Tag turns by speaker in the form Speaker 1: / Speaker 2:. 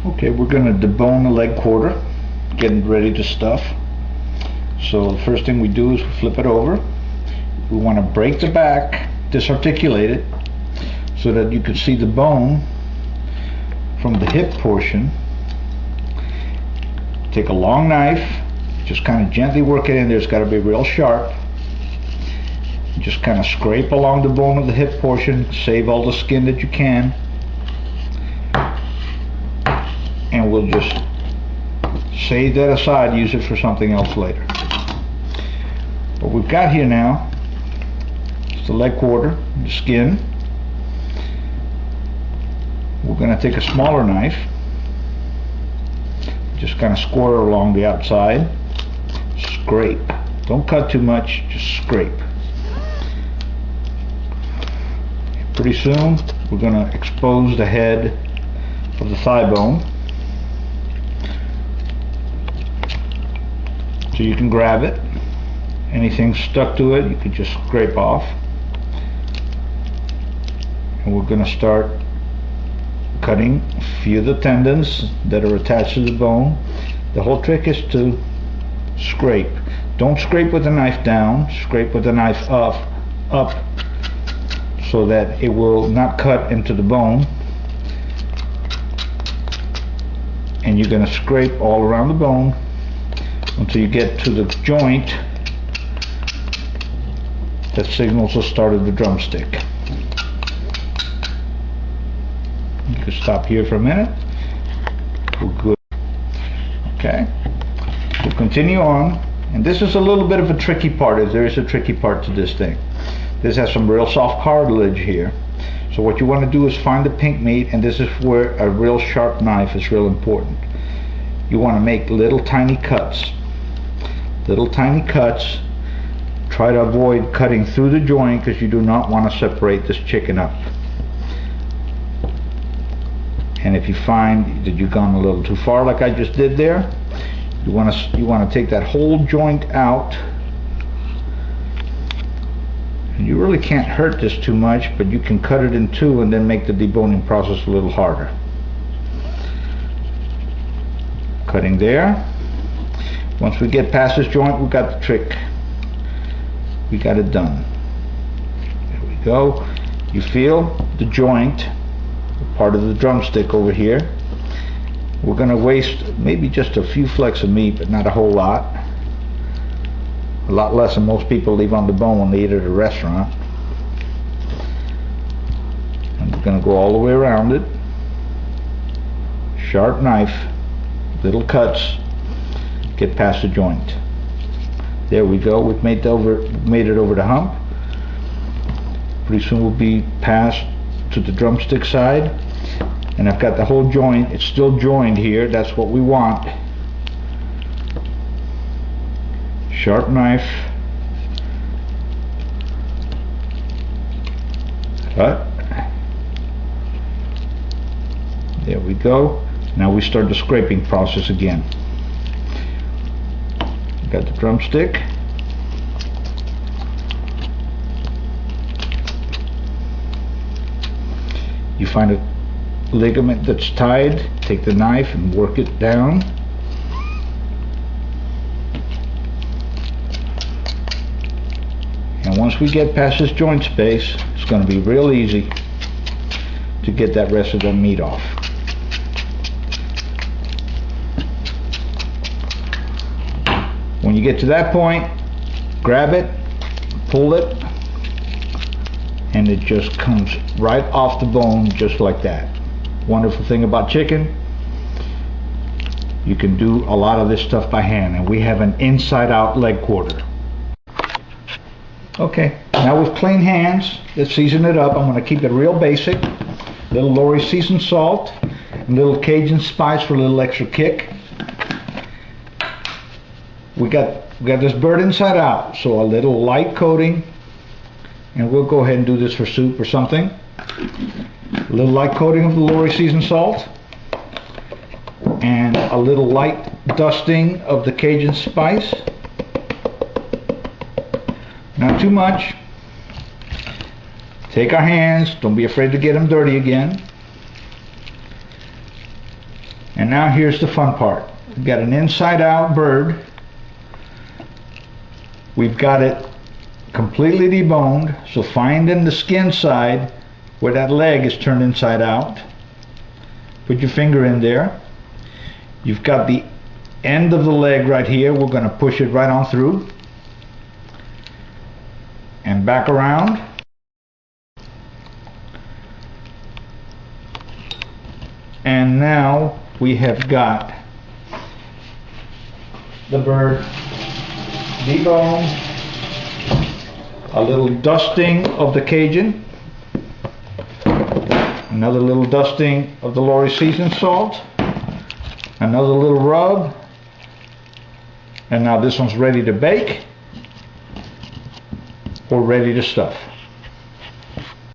Speaker 1: Okay, we're going to debone the leg quarter, getting ready to stuff. So the first thing we do is we flip it over. We want to break the back, disarticulate it, so that you can see the bone from the hip portion. Take a long knife, just kind of gently work it in there. It's got to be real sharp. Just kind of scrape along the bone of the hip portion, save all the skin that you can. And we'll just save that aside, use it for something else later. What we've got here now is the leg quarter, the skin. We're going to take a smaller knife, just kind of score along the outside, scrape. Don't cut too much, just scrape. Pretty soon we're going to expose the head of the thigh bone. So you can grab it. Anything stuck to it, you can just scrape off. And we're going to start cutting a few of the tendons that are attached to the bone. The whole trick is to scrape. Don't scrape with the knife down, scrape with the knife up, so that it will not cut into the bone. And you're going to scrape all around the bone until you get to the joint that signals the start of the drumstick. You can stop here for a minute. We're good. Okay. We'll continue on. And this is a little bit of a tricky part, if there is a tricky part to this thing. This has some real soft cartilage here. So what you want to do is find the pink meat, and this is where a real sharp knife is real important. You want to make little tiny cuts. Little tiny cuts. Try to avoid cutting through the joint, because you do not want to separate this chicken up. And if you find that you've gone a little too far, like I just did there, you want to take that whole joint out. And you really can't hurt this too much, but you can cut it in two and then make the deboning process a little harder. Cutting there. Once we get past this joint, we've got the trick. We got it done. There we go. You feel the joint, part of the drumstick over here. We're going to waste maybe just a few flecks of meat, but not a whole lot. A lot less than most people leave on the bone when they eat at a restaurant. And we're going to go all the way around it. Sharp knife, little cuts, get past the joint. There we go. We've made it over the hump. Pretty soon we'll be past to the drumstick side, and I've got the whole joint. It's still joined here. That's what we want. Sharp knife, cut. There we go. Now we start the scraping process again. Got the drumstick. You find a ligament that's tied, take the knife and work it down. And once we get past this joint space, it's going to be real easy to get that rest of the meat off. When you get to that point, grab it, pull it, and it just comes right off the bone just like that. Wonderful thing about chicken, you can do a lot of this stuff by hand, and we have an inside out leg quarter. Okay, now with clean hands, let's season it up. I'm going to keep it real basic. Little Lorry seasoned salt, and little Cajun spice for a little extra kick. We got this bird inside out, so a little light coating, and we'll go ahead and do this for soup or something. A little light coating of the Lorry seasoned salt, and a little light dusting of the Cajun spice. Not too much. Take our hands, don't be afraid to get them dirty again, And now here's the fun part. We've got an inside out bird. We've got it completely deboned, so find in the skin side where that leg is turned inside out. Put your finger in there. You've got the end of the leg right here. We're going to push it right on through. And back around. And now we have got the bird deboned. A little dusting of the Cajun. Another little dusting of the Lorry seasoned salt. Another little rub. And now this one's ready to bake or ready to stuff.